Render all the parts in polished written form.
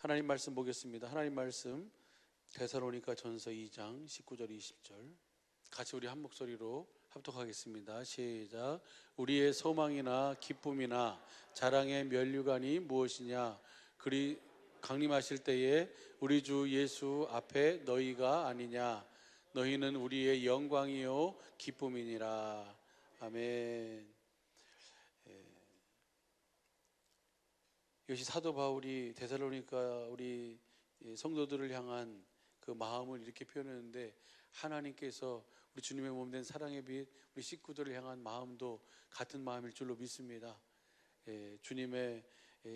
하나님 말씀 보겠습니다. 하나님 말씀 데살로니가 전서 2장 19절 20절 같이 우리 한 목소리로 합독하겠습니다. 시작. 우리의 소망이나 기쁨이나 자랑의 면류관이 무엇이냐? 그리 강림하실 때에 우리 주 예수 앞에 너희가 아니냐? 너희는 우리의 영광이요 기쁨이니라. 아멘. 이것이 사도 바울이 데살로니가 우리 성도들을 향한 그 마음을 이렇게 표현했는데, 하나님께서 우리 주님의 몸된 사랑의 빛 우리 식구들을 향한 마음도 같은 마음일 줄로 믿습니다. 주님의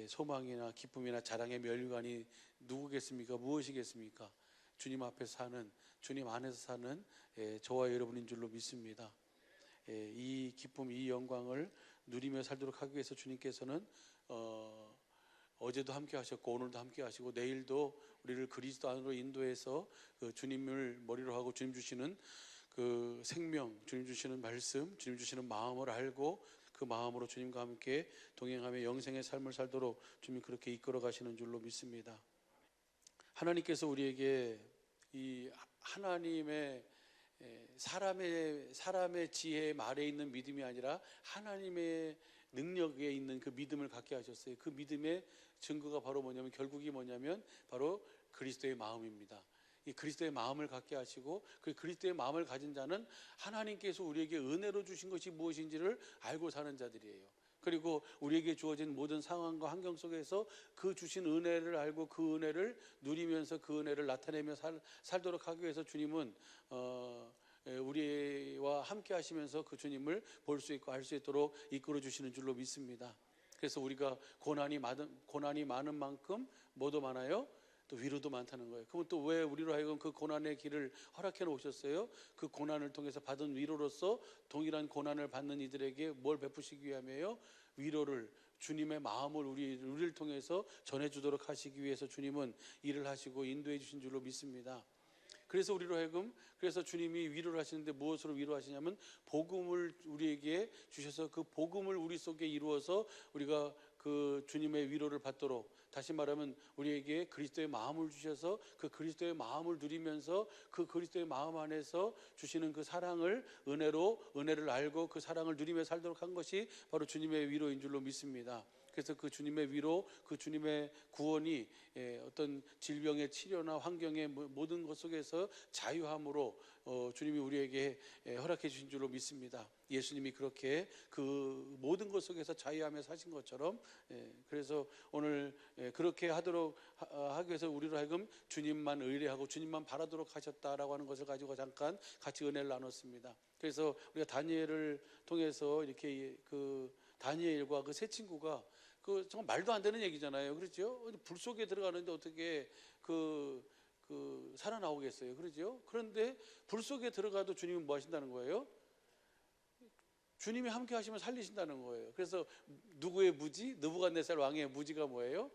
소망이나 기쁨이나 자랑의 면류관이 누구겠습니까? 무엇이겠습니까? 주님 앞에서 사는, 주님 안에서 사는 저와 여러분인 줄로 믿습니다. 이 기쁨, 이 영광을 누리며 살도록 하기 위해서 주님께서는 어제도 함께 하셨고 오늘도 함께 하시고 내일도 우리를 그리스도 안으로 인도해서 그 주님을 머리로 하고 주님 주시는 그 생명, 주님 주시는 말씀, 주님 주시는 마음을 알고 그 마음으로 주님과 함께 동행하며 영생의 삶을 살도록 주님이 그렇게 이끌어 가시는 줄로 믿습니다. 하나님께서 우리에게 이 하나님의 사람의 지혜의 말에 있는 믿음이 아니라 하나님의 능력에 있는 그 믿음을 갖게 하셨어요. 그 믿음의 증거가 바로 뭐냐면, 결국이 뭐냐면 바로 그리스도의 마음입니다. 이 그리스도의 마음을 갖게 하시고, 그 그리스도의 마음을 가진 자는 하나님께서 우리에게 은혜로 주신 것이 무엇인지를 알고 사는 자들이에요. 그리고 우리에게 주어진 모든 상황과 환경 속에서 그 주신 은혜를 알고 그 은혜를 누리면서 그 은혜를 나타내며 살도록 하기 위해서 주님은 우리와 함께 하시면서 그 주님을 볼 수 있고 알 수 있도록 이끌어 주시는 줄로 믿습니다. 그래서 우리가 고난이 많은 만큼 뭐도 많아요? 또 위로도 많다는 거예요. 그럼 또 왜 우리로 하여금 그 고난의 길을 허락해 놓으셨어요? 그 고난을 통해서 받은 위로로서 동일한 고난을 받는 이들에게 뭘 베푸시기 위함이에요? 위로를, 주님의 마음을 우리를 통해서 전해주도록 하시기 위해서 주님은 일을 하시고 인도해 주신 줄로 믿습니다. 그래서 우리로 하여금, 그래서 주님이 위로를 하시는데 무엇으로 위로하시냐면 복음을 우리에게 주셔서 그 복음을 우리 속에 이루어서 우리가 그 주님의 위로를 받도록, 다시 말하면 우리에게 그리스도의 마음을 주셔서 그 그리스도의 마음을 누리면서 그 그리스도의 마음 안에서 주시는 그 사랑을 은혜를 알고 그 사랑을 누리며 살도록 한 것이 바로 주님의 위로인 줄로 믿습니다. 그래서 그 주님의 위로, 그 주님의 구원이 어떤 질병의 치료나 환경의 모든 것 속에서 자유함으로 주님이 우리에게 허락해 주신 줄로 믿습니다. 예수님이 그렇게 그 모든 것 속에서 자유하며 사신 것처럼, 그래서 오늘 그렇게 하도록 하기 위해서 우리로 하여금 주님만 의뢰하고 주님만 바라도록 하셨다라고 하는 것을 가지고 잠깐 같이 은혜를 나눴습니다. 그래서 우리가 다니엘을 통해서 이렇게 그 다니엘과 그 세 친구가 그 정말 말도 안 되는 얘기잖아요. 그렇죠? 불 속에 들어가는데 어떻게 살아나오겠어요. 그렇죠? 그런데 불 속에 들어가도 주님은 뭐 하신다는 거예요? 주님이 함께 하시면 살리신다는 거예요. 그래서 누구의 무지? 느부갓네살 왕의 무지가 뭐예요?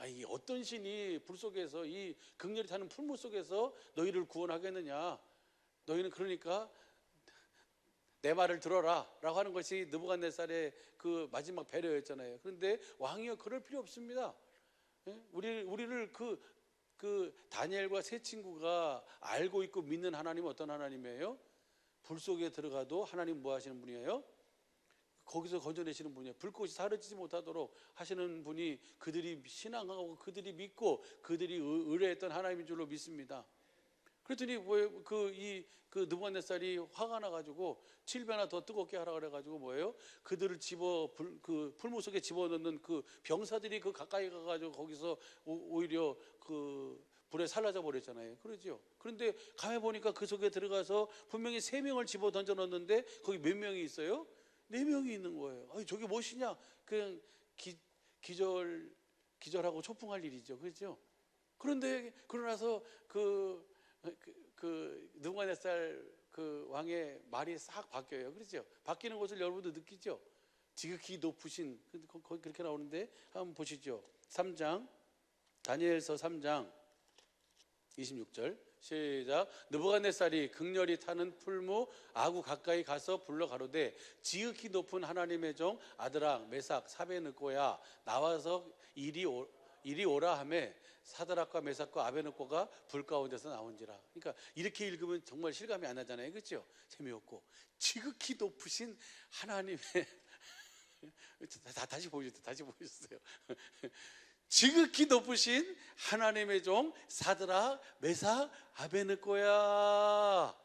이 어떤 신이 불 속에서, 이 극렬히 타는 풀무 속에서 너희를 구원하겠느냐? 너희는 그러니까 내 말을 들어라 라고 하는 것이 느부갓네살의 그 마지막 배려였잖아요. 그런데 왕이요, 그럴 필요 없습니다. 우리를 그 다니엘과 세 친구가 알고 있고 믿는 하나님은 어떤 하나님이에요? 불 속에 들어가도 하나님 뭐 하시는 분이에요? 거기서 건져내시는 분이에요. 불꽃이 사라지지 못하도록 하시는 분이, 그들이 신앙하고 그들이 믿고 그들이 의뢰했던 하나님인 줄로 믿습니다. 그랬더니 그 느부갓네살이 화가 나가지고 7배나 더 뜨겁게 하라 그래가지고 뭐예요? 그들을 그 풀무 속에 집어넣는 그 병사들이 그 가까이 가가지고 거기서 오히려 그 불에 살라져 버렸잖아요. 그러죠? 그런데 가만 보니까 그 속에 들어가서 분명히 3명을 집어 던져 넣었는데 거기 몇 명이 있어요? 4명이 있는 거예요. 저게 무엇이냐? 그냥 기절하고 초풍할 일이죠. 그렇죠? 그런데 그러나서 그 느부갓네살 그 왕의 말이 싹 바뀌어요. 그렇죠? 바뀌는 것을 여러분도 느끼죠? 지극히 높으신, 거기 그렇게 나오는데 한번 보시죠. 3장, 다니엘서 3장 26절 시작. 느부갓네살이 극렬히 타는 풀무 아구 가까이 가서 불러 가로되 지극히 높은 하나님의 종 아드락 메삭 사베느고야 나와서 이리 오라 하매 사드락과 메삭과 아베느고가 불 가운데서 나온지라. 그러니까 이렇게 읽으면 정말 실감이 안 나잖아요, 그렇죠? 재미없고. 지극히 높으신 하나님의 다시 보여주세요. 지극히 높으신 하나님의 종 사드락, 메삭, 아베느고야,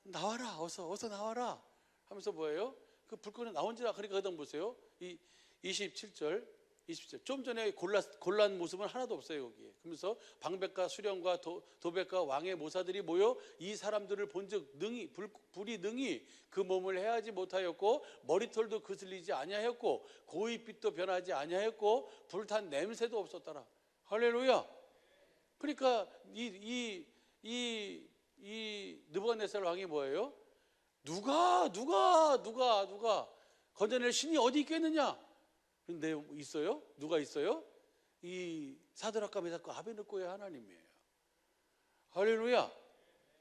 나와라, 어서 나와라 하면서 뭐예요? 그 불꽃에 나온지라. 그러니까 그다음 보세요. 이 27절. 좀 전에 골란 모습은 하나도 없어요, 여기에. 그러면서 방백과 수령과 도백과 왕의 모사들이 모여 이 사람들을 본즉 불이 능히 그 몸을 해하지 못하였고 머리털도 그슬리지 아니하였고 고윗빛도 변하지 아니하였고 불탄 냄새도 없었더라. 할렐루야. 그러니까 이 느부갓네살 왕이 뭐예요? 누가 건져낼 신이 어디 있겠느냐? 근데 있어요? 누가 있어요? 이 사드락과 메삭과 아베느고의 하나님이에요. 할렐루야.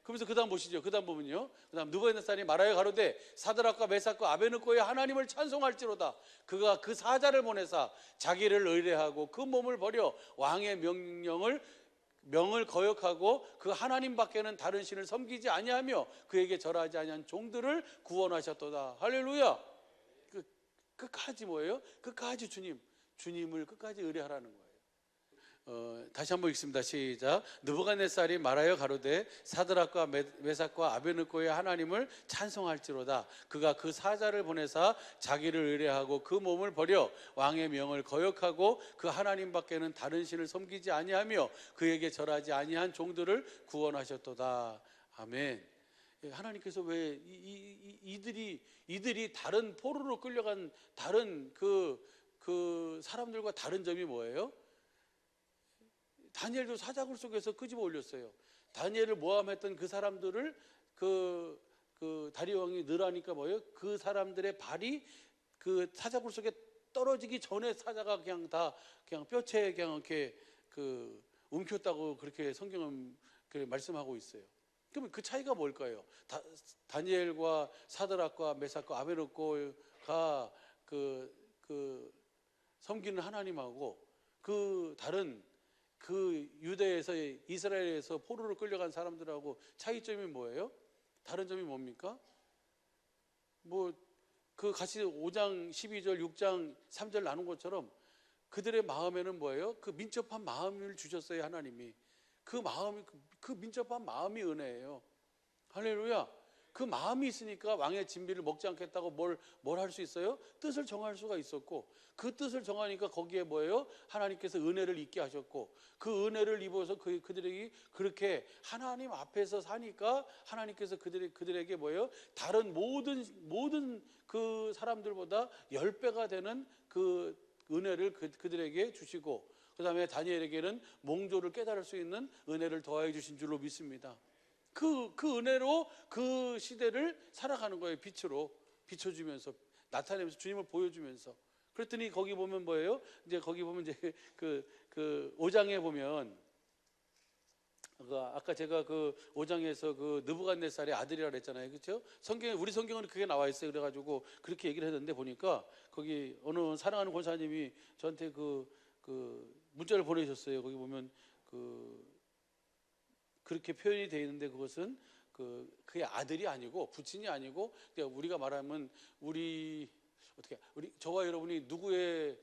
그러면서 그 다음 보시죠. 그 다음 보면요, 그 다음 느부갓네살이 말하여 가로되 사드락과 메삭과 아베느고의 하나님을 찬송할지로다. 그가 그 사자를 보내사 자기를 의뢰하고 그 몸을 버려 왕의 명을 거역하고 그 하나님 밖에는 다른 신을 섬기지 아니하며 그에게 절하지 아니한 종들을 구원하셨도다. 할렐루야. 끝까지 뭐예요? 끝까지 주님을 끝까지 의뢰하라는 거예요. 다시 한번 읽습니다. 시작. 느부갓네살이 말하여 가로되 사드락과 메삭과 아베느고의 하나님을 찬송할지로다. 그가 그 사자를 보내사 자기를 의뢰하고 그 몸을 버려 왕의 명을 거역하고 그 하나님 밖에는 다른 신을 섬기지 아니하며 그에게 절하지 아니한 종들을 구원하셨도다. 아멘. 하나님께서 왜 이들이 다른 포로로 끌려간 다른 그 사람들과 다른 점이 뭐예요? 다니엘도 사자굴 속에서 끄집어 올렸어요. 다니엘을 모함했던 그 사람들을 그 다리오 왕이 넣으라니까 뭐예요? 그 사람들의 발이 그 사자굴 속에 떨어지기 전에 사자가 그냥 뼈채 그냥 이렇게 움켰다고 그렇게 성경은 말씀하고 있어요. 그러면 그 차이가 뭘까요? 다니엘과 사드락과 메삭과 아베느고가 섬기는 하나님하고 그 다른 유대에서 이스라엘에서 포로로 끌려간 사람들하고 차이점이 뭐예요? 다른 점이 뭡니까? 같이 5장 12절 6장 3절 나눈 것처럼 그들의 마음에는 뭐예요? 그 민첩한 마음을 주셨어요, 하나님이. 그 민첩한 마음이 은혜예요. 할렐루야. 그 마음이 있으니까 왕의 진비를 먹지 않겠다고 뭘 할 수 있어요? 뜻을 정할 수가 있었고, 그 뜻을 정하니까 거기에 뭐예요? 하나님께서 은혜를 입게 하셨고, 그 은혜를 입어서 그들에게 그렇게 하나님 앞에서 사니까 하나님께서 그들에게 뭐예요? 다른 모든 그 사람들보다 10배가 되는 그 은혜를 그들에게 주시고, 그 다음에 다니엘에게는 몽조를 깨달을 수 있는 은혜를 더하여 주신 줄로 믿습니다. 그 은혜로 그 시대를 살아가는 거예요. 빛으로 비춰주면서, 나타내면서, 주님을 보여주면서. 그랬더니 거기 보면 뭐예요? 이제 거기 보면 이제 그 5장에 보면 아까 제가 그 5장에서 그 느부갓네살의 아들이라 그랬잖아요, 그렇죠? 우리 성경은 그게 나와 있어요. 그래가지고 그렇게 얘기를 했는데 보니까 거기 어느 사랑하는 권사님이 저한테 그 문자를 보내셨어요. 거기 보면 그렇게 표현이 되어 있는데 그것은 그의 아들이 아니고 부친이 아니고 우리가 말하면 우리 저와 여러분이 누구의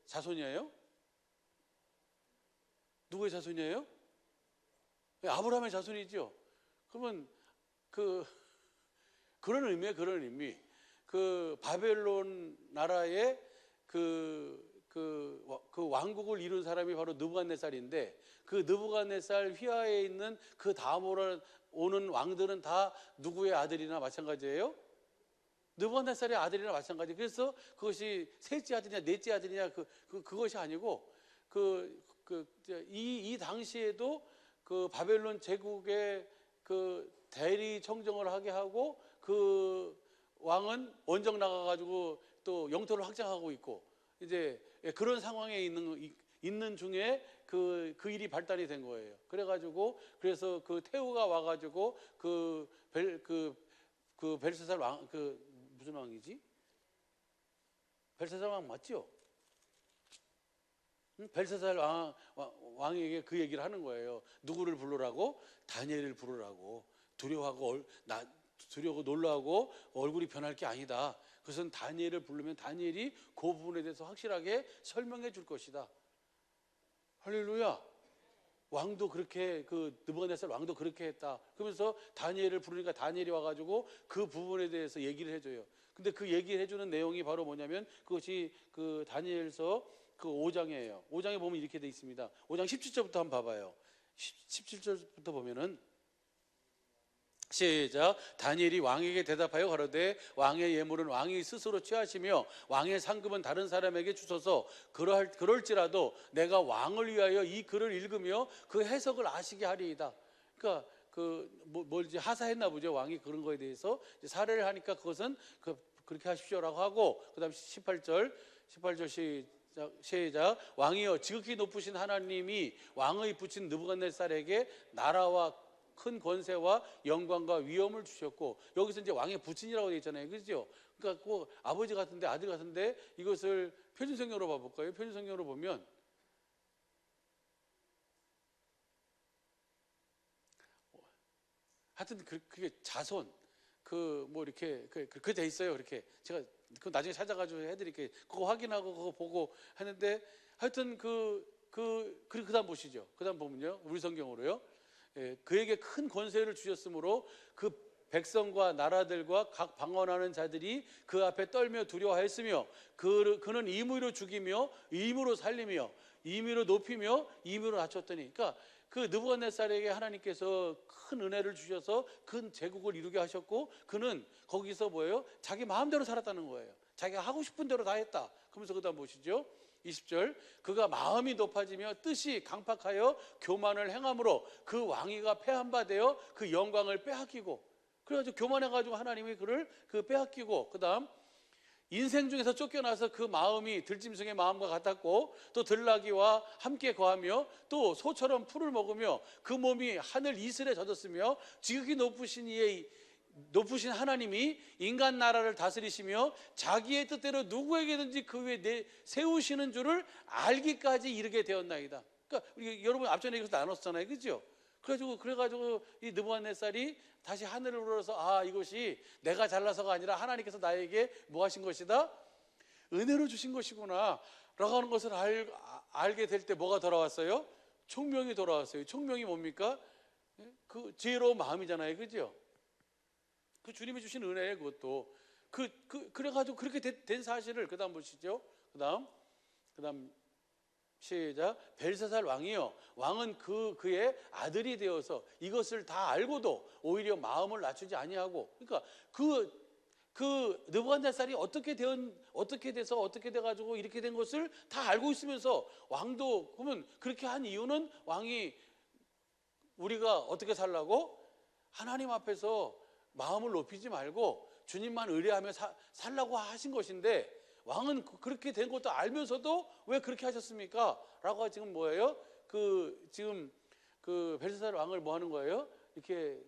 자손이에요? 누구의 자손이에요? 아브라함의 자손이죠. 그러면 그런 의미예요. 그런 의미. 그 바벨론 나라의 그 왕국을 이룬 사람이 바로 느부갓네살인데, 그 느부갓네살 휘하에 있는 그 다음으로 오는 왕들은 다 누구의 아들이나 마찬가지예요? 느부갓네살의 아들이나 마찬가지. 그래서 그것이 셋째 아들이냐 넷째 아들이냐 그것이 아니고 이 당시에도 그 바벨론 제국의 그 대리 청정을 하게 하고 그 왕은 원정 나가가지고 또 영토를 확장하고 있고, 이제 그런 상황에 있는 중에 그 일이 발단이 된 거예요. 그래서 그 태후가 와가지고 벨사살 왕, 무슨 왕이지? 벨사살 왕 맞죠? 벨사살 왕에게 그 얘기를 하는 거예요. 누구를 부르라고? 다니엘을 부르라고. 두려워 놀라고 얼굴이 변할 게 아니다. 그것은 다니엘을 부르면 다니엘이 그 부분에 대해서 확실하게 설명해 줄 것이다. 할렐루야. 왕도 그렇게, 느부갓네살 왕도 그렇게 했다. 그러면서 다니엘을 부르니까 다니엘이 와가지고 그 부분에 대해서 얘기를 해줘요. 근데 그 얘기를 해주는 내용이 바로 뭐냐면 그것이 다니엘서 5장이에요. 5장에 보면 이렇게 돼 있습니다. 5장 17절부터 한번 봐봐요. 17절부터 보면은 시작. 다니엘이 왕에게 대답하여 가로되 왕의 예물은 왕이 스스로 취하시며 왕의 상급은 다른 사람에게 주소서. 그럴지라도 내가 왕을 위하여 이 글을 읽으며 그 해석을 아시게 하리이다. 그러니까 이제 하사했나 보죠. 왕이 그런 거에 대해서 사례를 하니까 그것은 그렇게 하십시오라고 하고, 그다음 18절 시작. 왕이여 지극히 높으신 하나님이 왕의 붙인 느부갓네살에게 나라와 큰 권세와 영광과 위엄을 주셨고, 여기서 이제 왕의 부친이라고 되어 있잖아요. 그죠? 그러니까 아버지 같은데 아들 같은데, 이것을 표준성경으로 봐볼까요? 표준성경으로 보면 하여튼 그게 자손 이렇게 그렇게 돼 있어요. 이렇게 제가 그 나중에 찾아가지고 해드릴게요. 그거 확인하고 그거 보고 하는데, 하여튼 그다음 보시죠. 그다음 보면요, 우리 성경으로요. 그에게 큰 권세를 주셨으므로 그 백성과 나라들과 각 방언하는 자들이 그 앞에 떨며 두려워하였으며 그는 임의로 죽이며 임의로 살리며 임의로 높이며 임의로 낮췄더니, 그러니까 그 느부갓네살에게 하나님께서 큰 은혜를 주셔서 큰 제국을 이루게 하셨고, 그는 거기서 뭐예요? 자기 마음대로 살았다는 거예요. 자기가 하고 싶은 대로 다 했다. 그러면서 그다음 보시죠. 20절. 그가 마음이 높아지며 뜻이 강팍하여 교만을 행함으로 그 왕위가 패한 바 되어 그 영광을 빼앗기고, 그래가지고 교만해가지고 하나님이 그를 빼앗기고, 그 다음 인생 중에서 쫓겨나서 그 마음이 들짐승의 마음과 같았고, 또 들나귀와 함께 거하며 또 소처럼 풀을 먹으며 그 몸이 하늘 이슬에 젖었으며 지극히 높으신 하나님이 인간 나라를 다스리시며 자기의 뜻대로 누구에게든지 그 위에 세우시는 줄을 알기까지 이르게 되었나이다. 그러니까 여러분 앞전에 이것을 나눴잖아요. 그죠? 그래가지고 이 느부갓네살이 다시 하늘을 우러러서 이것이 내가 잘나서가 아니라 하나님께서 나에게 뭐 하신 것이다? 은혜로 주신 것이구나 라고 하는 것을 알게 될 때 뭐가 돌아왔어요? 총명이 돌아왔어요. 총명이 뭡니까? 그 지혜로운 마음이잖아요. 그죠? 그 주님이 주신 은혜예요. 그것도 그래가지고 그렇게 된 사실을 그다음 보시죠. 그다음 시작. 벨사살 왕이요, 왕은 그의 아들이 되어서 이것을 다 알고도 오히려 마음을 낮추지 아니하고, 그러니까 그 느부갓네살이 어떻게 돼서 어떻게 돼가지고 이렇게 된 것을 다 알고 있으면서 왕도, 그러면 그렇게 한 이유는 왕이 우리가 어떻게 살라고? 하나님 앞에서 마음을 높이지 말고 주님만 의뢰하며 살라고 하신 것인데, 왕은 그렇게 된 것도 알면서도 왜 그렇게 하셨습니까? 라고 지금 뭐예요? 지금 벨사살 왕을 뭐 하는 거예요? 이렇게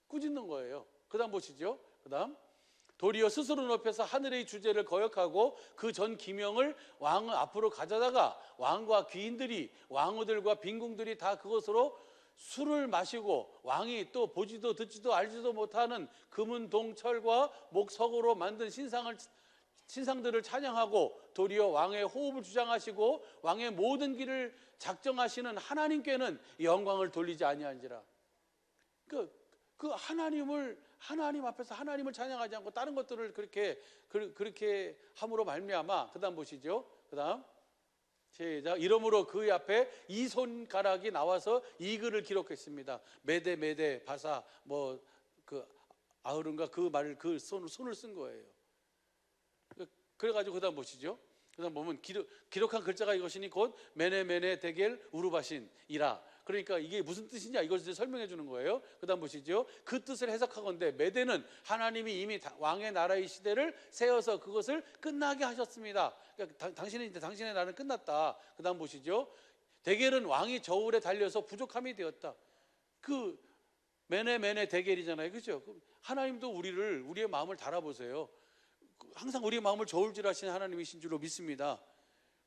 꾸짖는 거예요. 그 다음 보시죠. 그 다음. 도리어 스스로 높여서 하늘의 주제를 거역하고 그 전 기명을 왕 앞으로 가져다가 왕과 귀인들이, 왕후들과 빈궁들이 다 그것으로 술을 마시고, 왕이 또 보지도 듣지도 알지도 못하는 금은 동철과 목석으로 만든 신상들을 찬양하고, 도리어 왕의 호흡을 주장하시고 왕의 모든 길을 작정하시는 하나님께는 영광을 돌리지 아니한지라. 하나님 앞에서 하나님을 찬양하지 않고 다른 것들을 그렇게 함으로 말미암아. 그다음 보시죠. 그다음 시작. 이러므로 그의 앞에 이 손가락이 나와서 이 글을 기록했습니다. 메데 바사 아흐른가 손을 쓴 거예요. 그래가지고 그다음 보시죠. 그다음 보면 기록한 글자가 이것이니 곧 메네 데겔 우르바신이라. 그러니까 이게 무슨 뜻이냐, 이것을 설명해 주는 거예요. 그다음 보시죠. 그 뜻을 해석하건대 메대는 하나님이 이미 왕의 나라의 시대를 세워서 그것을 끝나게 하셨습니다. 그러니까 당신의 나라는 끝났다. 그다음 보시죠. 데겔은 왕이 저울에 달려서 부족함이 되었다. 메네 데겔이잖아요. 그렇죠? 하나님도 우리의 마음을 달아보세요. 항상 우리의 마음을 저울질하시는 하나님이신 줄로 믿습니다.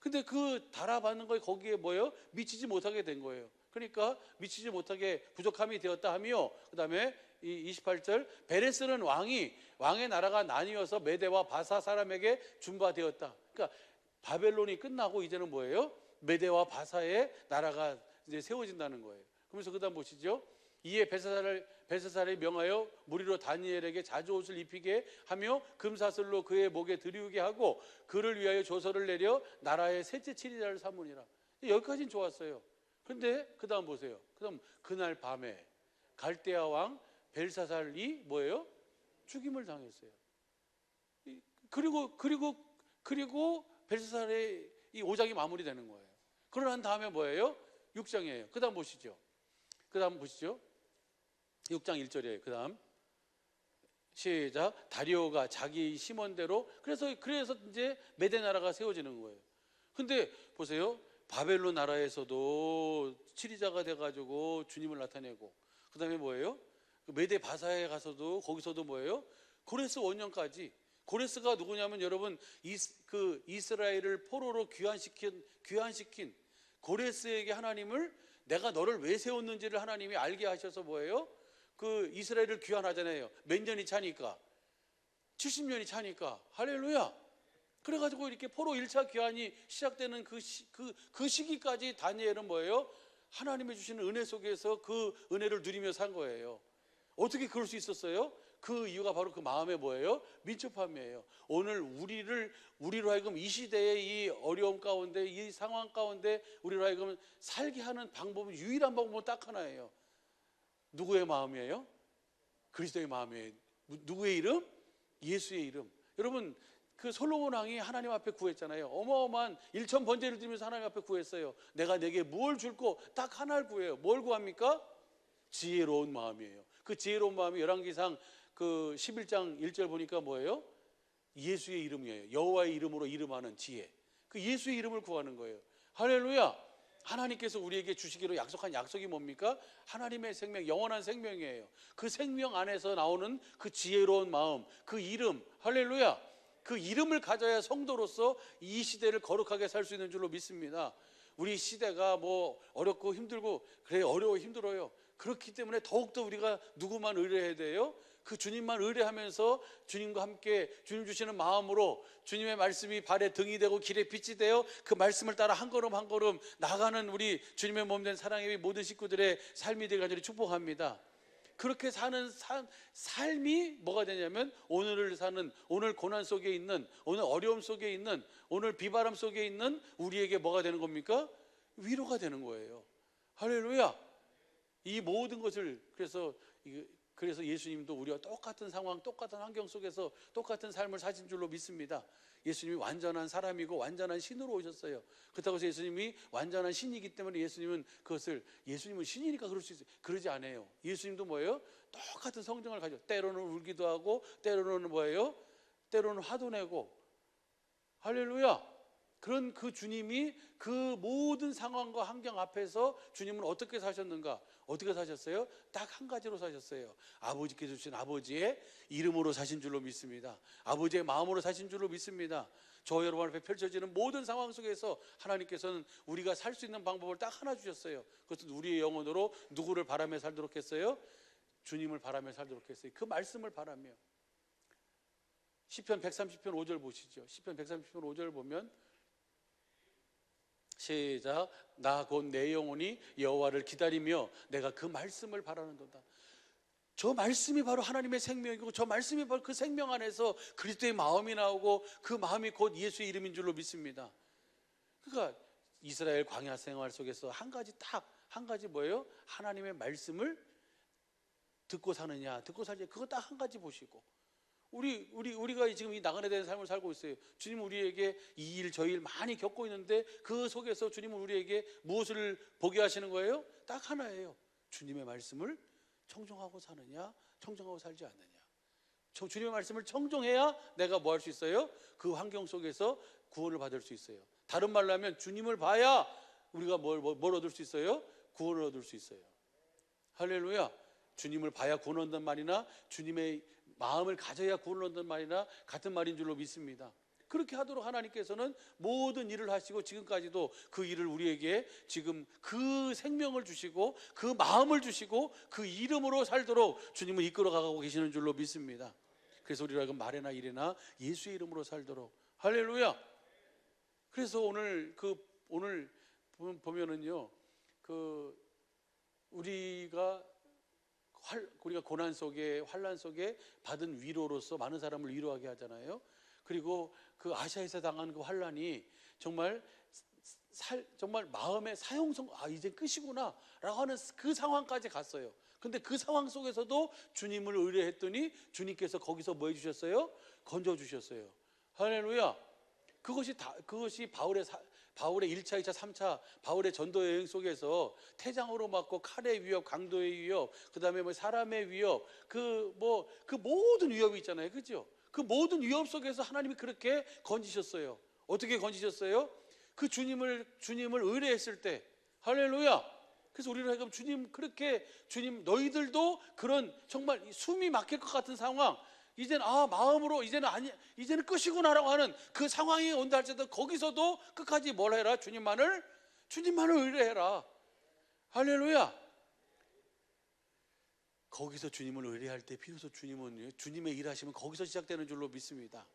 근데 그 달아받는 거에 거기에 뭐예요? 미치지 못하게 된 거예요. 그러니까 미치지 못하게 부족함이 되었다 하며, 그 다음에 이 28절, 베레스는 왕의 나라가 나뉘어서 메대와 바사 사람에게 준바되었다. 그러니까 바벨론이 끝나고 이제는 뭐예요? 메대와 바사의 나라가 이제 세워진다는 거예요. 그러면서 그다음 보시죠. 이에 벨사살이 명하여 무리로 다니엘에게 자주옷을 입히게 하며 금사슬로 그의 목에 들이우게 하고 그를 위하여 조서를 내려 나라의 셋째 치리자를 삼으니라. 여기까지는 좋았어요. 그런데 그다음 보세요. 그다음 그날 밤에 갈대아 왕 벨사살이 뭐예요? 죽임을 당했어요. 그리고 벨사살의 이 5장이 마무리되는 거예요. 그러고 난 다음에 뭐예요? 6장이에요. 그다음 보시죠. 6장 1절이에요. 그다음 시작. 다리오가 자기 심원대로 그래서 이제 메대 나라가 세워지는 거예요. 근데 보세요. 바벨론 나라에서도 치리자가 돼가지고 주님을 나타내고, 그 다음에 뭐예요? 메대 바사에 가서도 거기서도 뭐예요? 고레스 원년까지. 고레스가 누구냐면 여러분 이스라엘을 포로로 귀환시킨 고레스에게 하나님을, 내가 너를 왜 세웠는지를 하나님이 알게 하셔서 뭐예요? 그 이스라엘을 귀환하잖아요. 몇 년이 차니까? 70년이 차니까. 할렐루야. 그래가지고 이렇게 포로 1차 귀환이 시작되는 그 시기까지 다니엘은 뭐예요? 하나님이 주시는 은혜 속에서 그 은혜를 누리며 산 거예요. 어떻게 그럴 수 있었어요? 그 이유가 바로 그 마음의 뭐예요? 민첩함이에요. 오늘 우리로 하여금 이 시대의 이 어려움 가운데, 이 상황 가운데 우리로 하여금 살게 하는 방법은, 유일한 방법은 딱 하나예요. 누구의 마음이에요? 그리스도의 마음이에요. 누구의 이름? 예수의 이름. 여러분, 그 솔로몬 왕이 하나님 앞에 구했잖아요. 어마어마한 1천 번제를 드리면서 하나님 앞에 구했어요. 내가 내게 뭘 줄고 딱 하나를 구해요. 뭘 구합니까? 지혜로운 마음이에요. 그 지혜로운 마음이 열왕기상 그 11장 1절 보니까 뭐예요? 예수의 이름이에요. 여호와의 이름으로 이름하는 지혜. 그 예수의 이름을 구하는 거예요. 할렐루야. 하나님께서 우리에게 주시기로 약속한 약속이 뭡니까? 하나님의 생명, 영원한 생명이에요. 그 생명 안에서 나오는 그 지혜로운 마음, 그 이름, 할렐루야. 그 이름을 가져야 성도로서 이 시대를 거룩하게 살 수 있는 줄로 믿습니다. 우리 시대가 뭐 어렵고 힘들고, 그래, 어려워 힘들어요. 그렇기 때문에 더욱더 우리가 누구만 의뢰해야 돼요? 그 주님만 의뢰하면서 주님과 함께 주님 주시는 마음으로 주님의 말씀이 발에 등이 되고 길에 빛이 되어 그 말씀을 따라 한 걸음 한 걸음 나가는 우리 주님의 몸된 사랑의 모든 식구들의 삶이 되길 간절히 축복합니다. 그렇게 사는 삶이 뭐가 되냐면, 오늘 고난 속에 있는, 오늘 어려움 속에 있는, 오늘 비바람 속에 있는 우리에게 뭐가 되는 겁니까? 위로가 되는 거예요. 할렐루야. 이 모든 것을 그래서 예수님도 우리와 똑같은 상황, 똑같은 환경 속에서 똑같은 삶을 사신 줄로 믿습니다. 예수님이 완전한 사람이고 완전한 신으로 오셨어요. 그렇다고 해서 예수님이 완전한 신이기 때문에 예수님은 신이니까 그럴 수 있어요. 그러지 않아요. 예수님도 뭐예요? 똑같은 성정을 가지고 때로는 울기도 하고, 때로는 뭐예요? 때로는 화도 내고. 할렐루야. 그런 그 주님이 그 모든 상황과 환경 앞에서 주님은 어떻게 사셨는가? 어떻게 사셨어요? 딱 한 가지로 사셨어요. 아버지께서 주신 아버지의 이름으로 사신 줄로 믿습니다. 아버지의 마음으로 사신 줄로 믿습니다. 저 여러분 앞에 펼쳐지는 모든 상황 속에서 하나님께서는 우리가 살 수 있는 방법을 딱 하나 주셨어요. 그것은 우리의 영혼으로 누구를 바라며 살도록 했어요? 주님을 바라며 살도록 했어요. 그 말씀을 바라며. 시편 130편 5절 보시죠. 시편 130편 5절 보면 시작. 나 곧 내 영혼이 여호와를 기다리며 내가 그 말씀을 바라는도다. 저 말씀이 바로 하나님의 생명이고, 저 말씀이 바로 그 생명 안에서 그리스도의 마음이 나오고, 그 마음이 곧 예수의 이름인 줄로 믿습니다. 그러니까 이스라엘 광야 생활 속에서 한 가지 뭐예요? 하나님의 말씀을 듣고 사느냐, 듣고 살지, 그거 딱 한 가지 보시고, 우리가 지금 이 나그네 된 삶을 살고 있어요. 주님은 우리에게 이 일 저 일 많이 겪고 있는데, 그 속에서 주님은 우리에게 무엇을 보게 하시는 거예요? 딱 하나예요. 주님의 말씀을 청종하고 사느냐, 청종하고 살지 않느냐. 주님의 말씀을 청종해야 내가 뭐 할 수 있어요? 그 환경 속에서 구원을 받을 수 있어요. 다른 말로 하면 주님을 봐야 우리가 뭘 얻을 수 있어요? 구원을 얻을 수 있어요. 할렐루야. 주님을 봐야 구원 얻는 말이나 주님의 마음을 가져야 구원을 얻는 말이나 같은 말인 줄로 믿습니다. 그렇게 하도록 하나님께서는 모든 일을 하시고 지금까지도 그 일을 우리에게 지금 그 생명을 주시고 그 마음을 주시고 그 이름으로 살도록 주님은 이끌어가고 계시는 줄로 믿습니다. 그래서 우리가 말이나 일이나 예수의 이름으로 살도록. 할렐루야. 그래서 오늘 보면은요, 우리가 고난 속에 환난 속에 받은 위로로서 많은 사람을 위로하게 하잖아요. 그리고 그 아시아에서 당한 그 환난이 정말 마음의 사형성, 이제 끝이구나라고 하는 그 상황까지 갔어요. 근데 그 상황 속에서도 주님을 의뢰했더니 주님께서 거기서 뭐 해주셨어요? 건져주셨어요. 할렐루야. 그것이 바울의 1차, 2차, 3차 바울의 전도 여행 속에서 태장으로 맞고 칼의 위협, 강도의 위협, 그 다음에 뭐 사람의 위협, 그 모든 위협이 있잖아요. 그죠? 그 모든 위협 속에서 하나님이 그렇게 건지셨어요. 어떻게 건지셨어요? 그 주님을 의뢰했을 때. 할렐루야. 그래서 우리를 하여금 주님 너희들도 그런 정말 숨이 막힐 것 같은 상황, 이제는 마음으로 이제는 끝이구나라고 하는 그 상황이 온다 할지라도 거기서도 끝까지 뭘 해라? 주님만을 의뢰해라. 할렐루야. 거기서 주님을 의뢰할 때 비로소 주님의 일하시면 거기서 시작되는 줄로 믿습니다.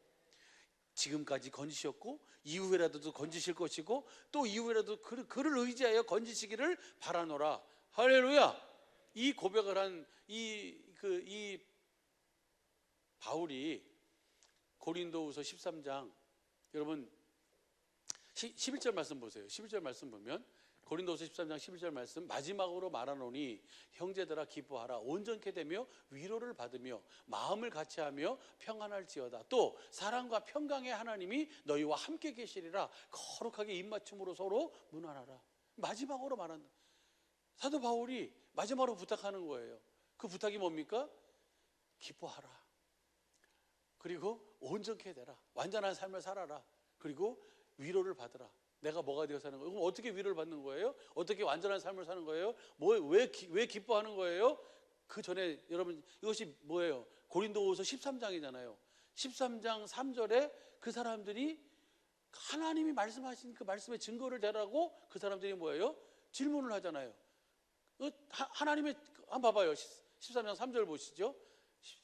지금까지 건지셨고 이후에라도 건지실 것이고 또 이후에라도 그를 의지하여 건지시기를 바라노라. 할렐루야. 이 고백을 한 이 바울이 고린도후서 13장, 여러분 11절 말씀 보세요. 11절 말씀 보면 고린도후서 13장 11절 말씀, 마지막으로 말하노니 형제들아 기뻐하라. 온전케 되며 위로를 받으며 마음을 같이하며 평안할지어다. 또 사랑과 평강의 하나님이 너희와 함께 계시리라. 거룩하게 입맞춤으로 서로 문안하라. 마지막으로 말한다. 사도 바울이 마지막으로 부탁하는 거예요. 그 부탁이 뭡니까? 기뻐하라. 그리고 온전케 되라. 완전한 삶을 살아라. 그리고 위로를 받으라. 내가 뭐가 되어 사는 거예요? 그럼 어떻게 위로를 받는 거예요? 어떻게 완전한 삶을 사는 거예요? 왜 기뻐하는 거예요? 그 전에 여러분 이것이 뭐예요? 고린도후서 13장이잖아요. 13장 3절에 그 사람들이 하나님이 말씀하신 그 말씀의 증거를 대라고 그 사람들이 뭐예요? 질문을 하잖아요. 하나님의, 한번 봐봐요. 13장 3절 보시죠.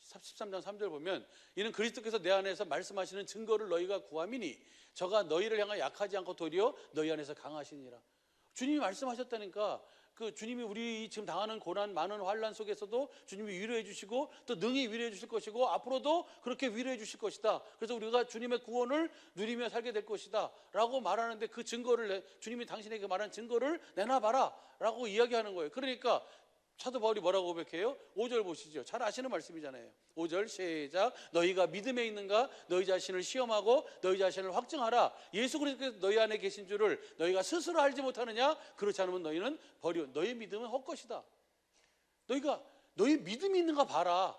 13장 3절 보면 이는 그리스도께서 내 안에서 말씀하시는 증거를 너희가 구함이니 저가 너희를 향하여 약하지 않고 도리어 너희 안에서 강하시니라. 주님이 말씀하셨다니까. 그 주님이 우리 지금 당하는 고난 많은 환난 속에서도 주님이 위로해 주시고 또 능히 위로해 주실 것이고 앞으로도 그렇게 위로해 주실 것이다. 그래서 우리가 주님의 구원을 누리며 살게 될 것이다 라고 말하는데 그 증거를 주님이 당신에게 말한 증거를 내놔봐라 라고 이야기하는 거예요. 그러니까 사도 바울이 뭐라고 고백해요? 5절 보시죠. 잘 아시는 말씀이잖아요. 5절 시작. 너희가 믿음에 있는가? 너희 자신을 시험하고 너희 자신을 확증하라. 예수 그리스도께서 너희 안에 계신 줄을 너희가 스스로 알지 못하느냐? 그렇지 않으면 너희는 버려. 너희 믿음은 헛것이다. 너희 믿음이 있는가 봐라.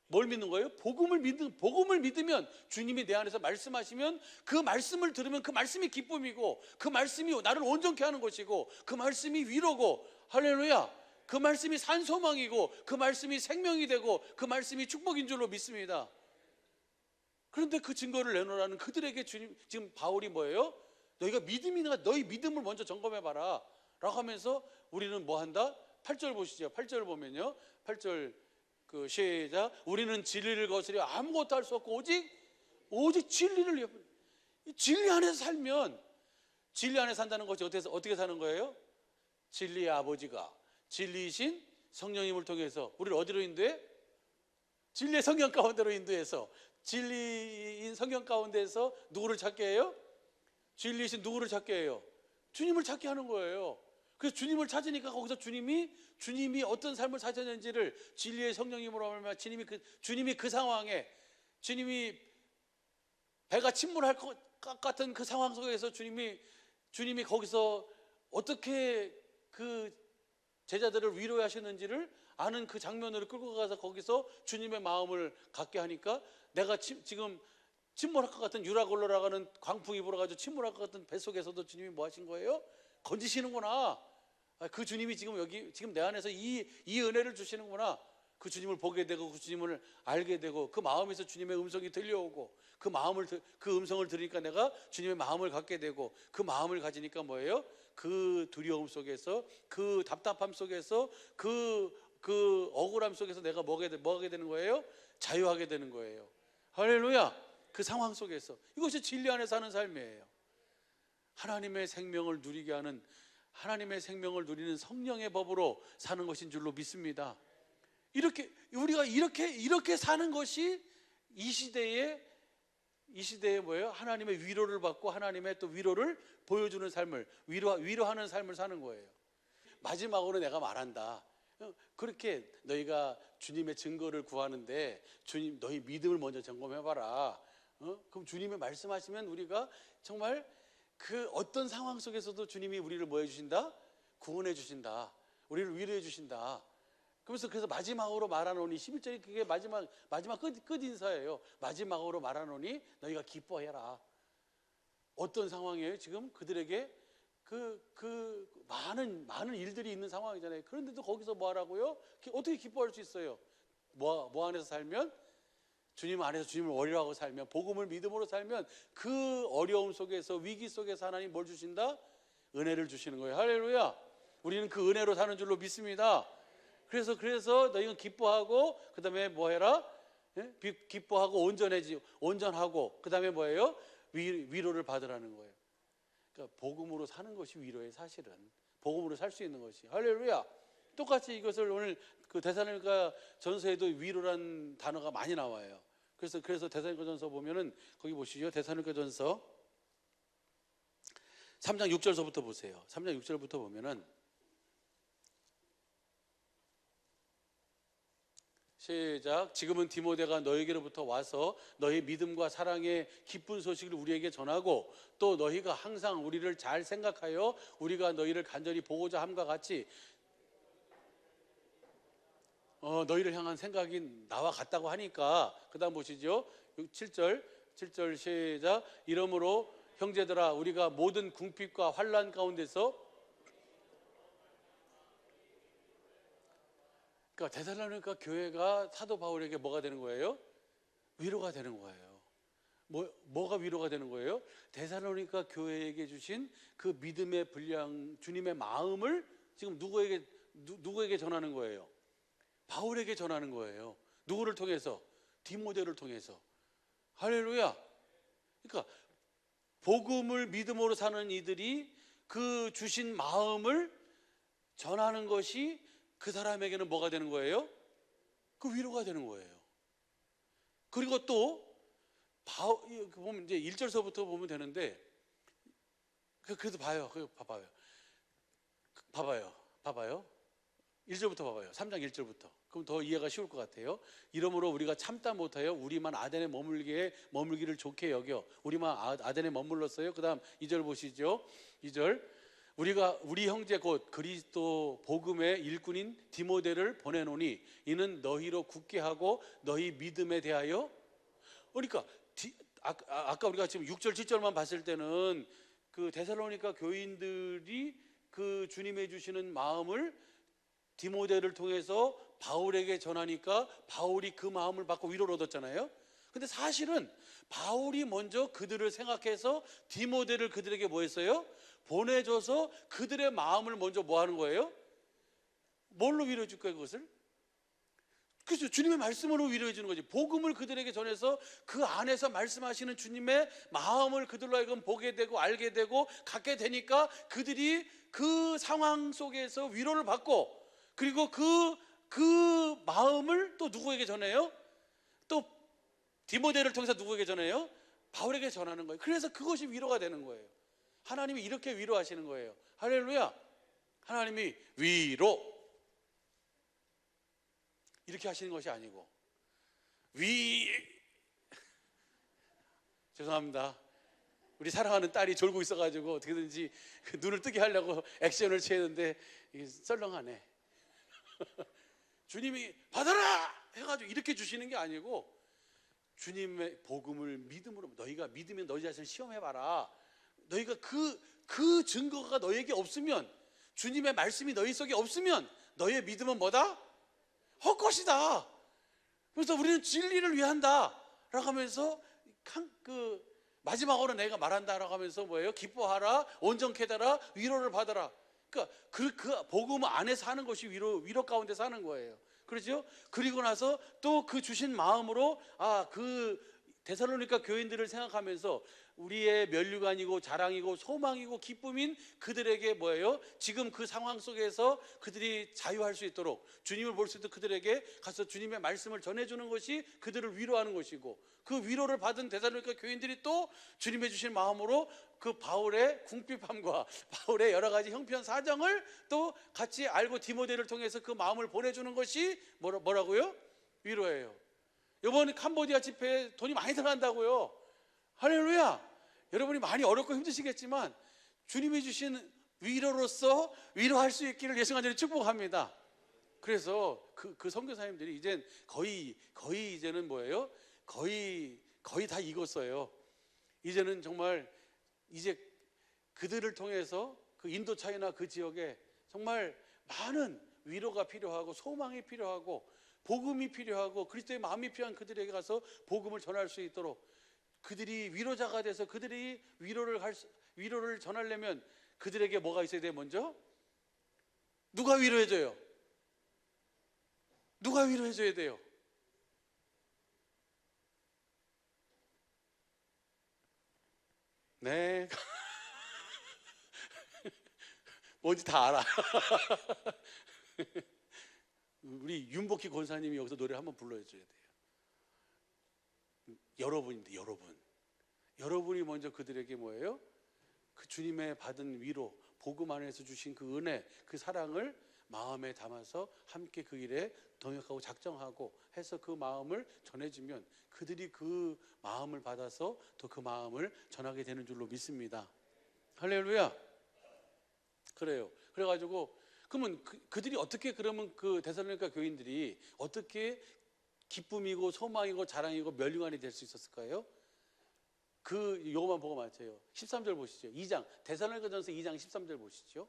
뭘 믿는 거예요? 복음을 믿으면 주님이 내 안에서 말씀하시면 그 말씀을 들으면 그 말씀이 기쁨이고 그 말씀이 나를 온전케 하는 것이고 그 말씀이 위로고 할렐루야. 그 말씀이 산소망이고 그 말씀이 생명이 되고 그 말씀이 축복인 줄로 믿습니다. 그런데 그 증거를 내놓으라는 그들에게 지금 바울이 뭐예요? 너희가 믿음이 있는가? 너희 믿음을 먼저 점검해봐라 라고 하면서 우리는 뭐 한다? 8절 보시죠. 8절 보면요, 8절 시작. 우리는 진리를 거스려 아무것도 할 수 없고 오직 진리 안에서 살면, 진리 안에 산다는 것이 어떻게 사는 거예요? 진리의 아버지가 진리이신 성령님을 통해서 우리를 어디로 인도해? 진리의 성경 가운데로 인도해서, 진리인 성경 가운데에서 누구를 찾게 해요? 진리이신 누구를 찾게 해요? 주님을 찾게 하는 거예요. 그래서 주님을 찾으니까 거기서 주님이 어떤 삶을 사셨는지를 진리의 성령님으로 하면 주님이 그 상황에, 주님이 배가 침몰할 것 같은 그 상황 속에서 주님이 거기서 어떻게 그 제자들을 위로하셨는지를 아는 그 장면으로 끌고 가서 거기서 주님의 마음을 갖게 하니까 내가 지금 침몰할 것 같은 유라굴로라고 하는 광풍이 불어가지고 침몰할 것 같은 뱃속에서도 주님이 뭐 하신 거예요? 건지시는구나. 그 주님이 지금 내 안에서 이 은혜를 주시는구나. 그 주님을 보게 되고 그 주님을 알게 되고 그 마음에서 주님의 음성이 들려오고 그 음성을 들으니까 내가 주님의 마음을 갖게 되고, 그 마음을 가지니까 뭐예요? 그 두려움 속에서, 그 답답함 속에서, 그 억울함 속에서 내가 뭐 하게 되는 거예요? 자유하게 되는 거예요. 할렐루야. 그 상황 속에서, 이것이 진리 안에 사는 삶이에요. 하나님의 생명을 누리게 하는, 하나님의 생명을 누리는 성령의 법으로 사는 것인 줄로 믿습니다. 우리가 이렇게 사는 것이 이 시대에 뭐예요? 하나님의 위로를 받고 하나님의 또 위로를 보여주는 삶을, 위로하는 삶을 사는 거예요. 마지막으로 내가 말한다. 그렇게 너희가 주님의 증거를 구하는데 주님, 너희 믿음을 먼저 점검해봐라. 그럼 주님이 말씀하시면 우리가 정말 그 어떤 상황 속에서도 주님이 우리를 뭐 해주신다? 구원해 주신다. 우리를 위로해 주신다. 그래서 마지막으로 말하노니, 11절이 그게 마지막 끝 인사예요. 마지막으로 말하노니 너희가 기뻐해라. 어떤 상황이에요? 지금 그들에게 많은 일들이 있는 상황이잖아요. 그런데도 거기서 뭐 하라고요? 어떻게 기뻐할 수 있어요? 뭐 안에서 살면? 주님 안에서 주님을 어려워하고 살면, 복음을 믿음으로 살면, 그 어려움 속에서, 위기 속에서 하나님 뭘 주신다? 은혜를 주시는 거예요. 할렐루야. 우리는 그 은혜로 사는 줄로 믿습니다. 그래서 너희는 기뻐하고, 그 다음에 뭐 해라? 기뻐하고 온전하고, 그 다음에 뭐예요? 위로를 받으라는 거예요. 그러니까 복음으로 사는 것이 위로예요. 사실은 복음으로 살 수 있는 것이. 할렐루야. 똑같이 이것을 오늘 그 데살로니가 전서에도 위로란 단어가 많이 나와요. 그래서 데살로니가 전서 보면은, 거기 보시죠. 데살로니가 전서 3장 6절서부터 보세요. 3장 6절부터 보면은, 시작. 지금은 디모데가 너희에게로부터 와서 너희 믿음과 사랑의 기쁜 소식을 우리에게 전하고, 또 너희가 항상 우리를 잘 생각하여 우리가 너희를 간절히 보고자 함과 같이 너희를 향한 생각이 나와 같다고 하니까, 그 다음 보시죠. 7절 시작. 이러므로 형제들아, 우리가 모든 궁핍과 환난 가운데서, 그러니까 데살로니가 교회가 사도 바울에게 뭐가 되는 거예요? 위로가 되는 거예요. 뭐가 위로가 되는 거예요? 데살로니가 교회에게 주신 그 믿음의 분량, 주님의 마음을 지금 누구에게 전하는 거예요? 바울에게 전하는 거예요. 누구를 통해서? 디모데를 통해서. 할렐루야. 그러니까 복음을 믿음으로 사는 이들이 그 주신 마음을 전하는 것이 그 사람에게는 뭐가 되는 거예요? 그 위로가 되는 거예요. 그리고 또 보면 이제 1절서부터 보면 되는데, 그래도 봐봐요. 1절부터 봐봐요. 3장 1절부터. 그럼 더 이해가 쉬울 것 같아요. 이러므로 우리가 참다 못하여 우리만 아덴에 머물기를 좋게 여겨. 우리만 아덴에 머물렀어요. 그 다음 2절 보시죠. 2절. 우리 형제 곧 그리스도 복음의 일꾼인 디모데를 보내노니 이는 너희로 굳게 하고 너희 믿음에 대하여. 그러니까 아까 우리가 지금 6절 7절만 봤을 때는 그 데살로니가 교인들이 그 주님의 주시는 마음을 디모데를 통해서 바울에게 전하니까 바울이 그 마음을 받고 위로를 얻었잖아요. 근데 사실은 바울이 먼저 그들을 생각해서 디모데를 그들에게 뭐 했어요? 보내줘서 그들의 마음을 먼저 뭐 하는 거예요? 뭘로 위로해 줄 거예요, 그것을? 그렇죠. 주님의 말씀으로 위로해 주는 거지. 복음을 그들에게 전해서 그 안에서 말씀하시는 주님의 마음을 그들로 하여금 보게 되고 알게 되고 갖게 되니까 그들이 그 상황 속에서 위로를 받고, 그리고 그 마음을 또 누구에게 전해요? 또 디모데를 통해서 누구에게 전해요? 바울에게 전하는 거예요. 그래서 그것이 위로가 되는 거예요. 하나님이 이렇게 위로하시는 거예요. 할렐루야. 하나님이 위로 이렇게 하시는 것이 아니고 죄송합니다. 우리 사랑하는 딸이 졸고 있어가지고 어떻게든지 그 눈을 뜨게 하려고 액션을 취했는데 이게 썰렁하네. 주님이 받아라 해가지고 이렇게 주시는 게 아니고, 주님의 복음을 믿음으로, 너희가 믿으면 너희 자신을 시험해봐라. 너희가 그 증거가 너희에게 없으면, 주님의 말씀이 너희 속에 없으면 너희의 믿음은 뭐다? 헛것이다. 그래서 우리는 진리를 위한다 라고 하면서 마지막으로 내가 말한다라고 하면서 뭐예요? 기뻐하라, 온전케 되라, 위로를 받아라. 그러니까 그 복음 안에서 하는 것이 위로 가운데서 하는 거예요. 그렇죠? 그리고 나서 또 그 주신 마음으로 그 데살로니가 교인들을 생각하면서 우리의 면류관이고 자랑이고 소망이고 기쁨인 그들에게 뭐예요? 지금 그 상황 속에서 그들이 자유할 수 있도록, 주님을 볼 수 있도록 그들에게 가서 주님의 말씀을 전해주는 것이 그들을 위로하는 것이고, 그 위로를 받은 데살로니가 교인들이 또 주님의 주신 마음으로 그 바울의 궁핍함과 바울의 여러 가지 형편 사정을 또 같이 알고 디모데를 통해서 그 마음을 보내주는 것이 뭐라고요? 위로예요. 이번 캄보디아 집회에 돈이 많이 들어간다고요. 할렐루야. 여러분이 많이 어렵고 힘드시겠지만 주님이 주신 위로로서 위로할 수 있기를 예수 간절히 축복합니다. 그래서 그 선교사님들이 이젠 거의 이제는 뭐예요? 거의 다 익었어요. 이제는 정말 이제 그들을 통해서 그 인도 차이나 그 지역에 정말 많은 위로가 필요하고 소망이 필요하고 복음이 필요하고 그리스도의 마음이 필요한 그들에게 가서 복음을 전할 수 있도록, 그들이 위로자가 돼서 그들이 위로를 전하려면 그들에게 뭐가 있어야 돼요? 먼저 누가 위로해줘요? 누가 위로해줘야 돼요? 네. 뭔지 다 알아. 우리 윤복희 권사님이 여기서 노래 한번 불러줘야 돼요. 여러분인데, 여러분이 먼저 그들에게 뭐예요? 그 주님의 받은 위로, 복음 안에서 주신 그 은혜, 그 사랑을 마음에 담아서 함께 그 일에 동역하고 작정하고 해서 그 마음을 전해주면 그들이 그 마음을 받아서 또 그 마음을 전하게 되는 줄로 믿습니다. 할렐루야. 그래요. 그래가지고 그러면 그들이 어떻게, 그러면 그 데살로니가 교인들이 어떻게 기쁨이고 소망이고 자랑이고 면류관이 될 수 있었을까요? 요거만 보고 맞춰요. 13절 보시죠. 2장 데살로니가전서 2장 13절 보시죠.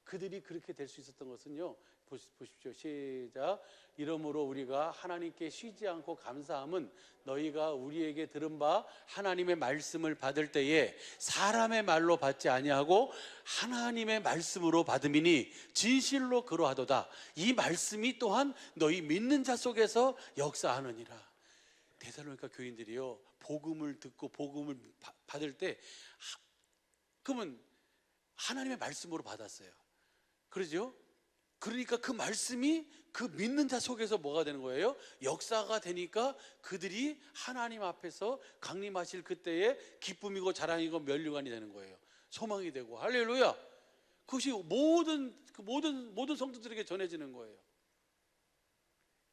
그들이 그렇게 될 수 있었던 것은요, 보십시오. 시작. 이러므로 우리가 하나님께 쉬지 않고 감사함은 너희가 우리에게 들은 바 하나님의 말씀을 받을 때에 사람의 말로 받지 아니하고 하나님의 말씀으로 받음이니 진실로 그러하도다. 이 말씀이 또한 너희 믿는 자 속에서 역사하느니라. 데살로니가 교인들이요, 복음을 듣고 복음을 받을 때 그러면 하나님의 말씀으로 받았어요. 그러죠? 그러니까 그 말씀이 그 믿는 자 속에서 뭐가 되는 거예요? 역사가 되니까 그들이 하나님 앞에서 강림하실 그때에 기쁨이고 자랑이고 면류관이 되는 거예요. 소망이 되고. 할렐루야. 그것이 모든 성도들에게 전해지는 거예요.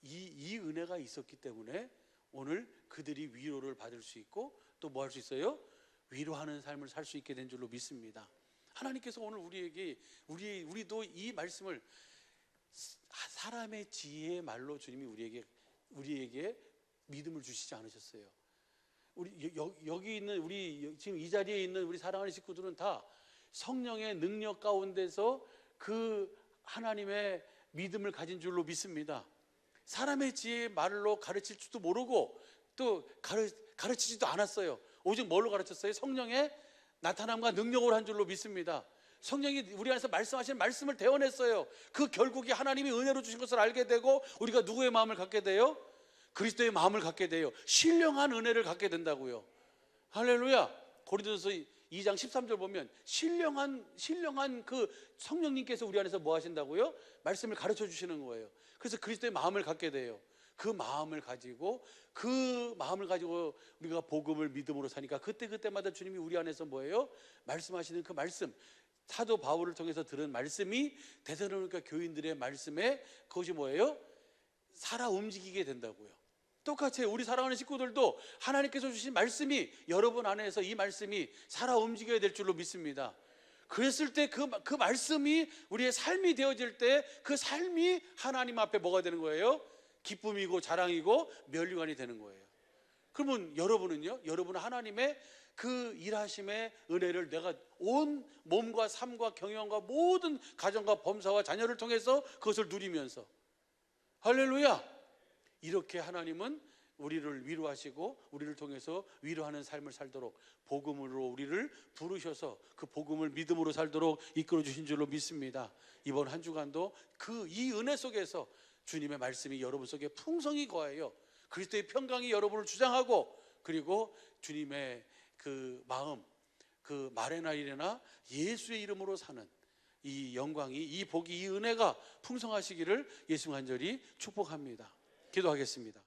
이 은혜가 있었기 때문에 오늘 그들이 위로를 받을 수 있고 또 뭐 할 수 있어요? 위로하는 삶을 살 수 있게 된 줄로 믿습니다. 하나님께서 오늘 우리도 이 말씀을 사람의 지혜의 말로 주님이 우리에게 믿음을 주시지 않으셨어요. 여기 있는 지금 이 자리에 있는 우리 사랑하는 식구들은 다 성령의 능력 가운데서 그 하나님의 믿음을 가진 줄로 믿습니다. 사람의 지혜의 말로 가르칠 줄도 모르고 또 가르치지도 않았어요. 오직 뭘로 가르쳤어요? 성령의 나타남과 능력으로 한 줄로 믿습니다. 성령이 우리 안에서 말씀하시는 말씀을 대언했어요. 그 결국이 하나님이 은혜로 주신 것을 알게 되고 우리가 누구의 마음을 갖게 돼요? 그리스도의 마음을 갖게 돼요. 신령한 은혜를 갖게 된다고요. 할렐루야. 고린도전서 2장 13절 보면 신령한 그 성령님께서 우리 안에서 뭐 하신다고요? 말씀을 가르쳐 주시는 거예요. 그래서 그리스도의 마음을 갖게 돼요. 그 마음을 가지고 우리가 복음을 믿음으로 사니까 그때마다 주님이 우리 안에서 뭐예요? 말씀하시는 그 말씀, 사도 바울을 통해서 들은 말씀이 데살로니가 교인들의 말씀에 그것이 뭐예요? 살아 움직이게 된다고요. 똑같이 우리 사랑하는 식구들도 하나님께서 주신 말씀이 여러분 안에서 이 말씀이 살아 움직여야 될 줄로 믿습니다. 그랬을 때 그 말씀이 우리의 삶이 되어질 때 그 삶이 하나님 앞에 뭐가 되는 거예요? 기쁨이고 자랑이고 면류관이 되는 거예요. 그러면 여러분은요? 여러분은 하나님의 그 일하심의 은혜를 내가 온 몸과 삶과 경영과 모든 가정과 범사와 자녀를 통해서 그것을 누리면서 할렐루야! 이렇게 하나님은 우리를 위로하시고 우리를 통해서 위로하는 삶을 살도록 복음으로 우리를 부르셔서 그 복음을 믿음으로 살도록 이끌어 주신 줄로 믿습니다. 이번 한 주간도 이 은혜 속에서 주님의 말씀이 여러분 속에 풍성히 거하여 그리스도의 평강이 여러분을 주장하고, 그리고 주님의 그 마음, 그 말에나 이래나 예수의 이름으로 사는 이 영광이, 이 복이, 이 은혜가 풍성하시기를 예수 간절히 축복합니다. 기도하겠습니다.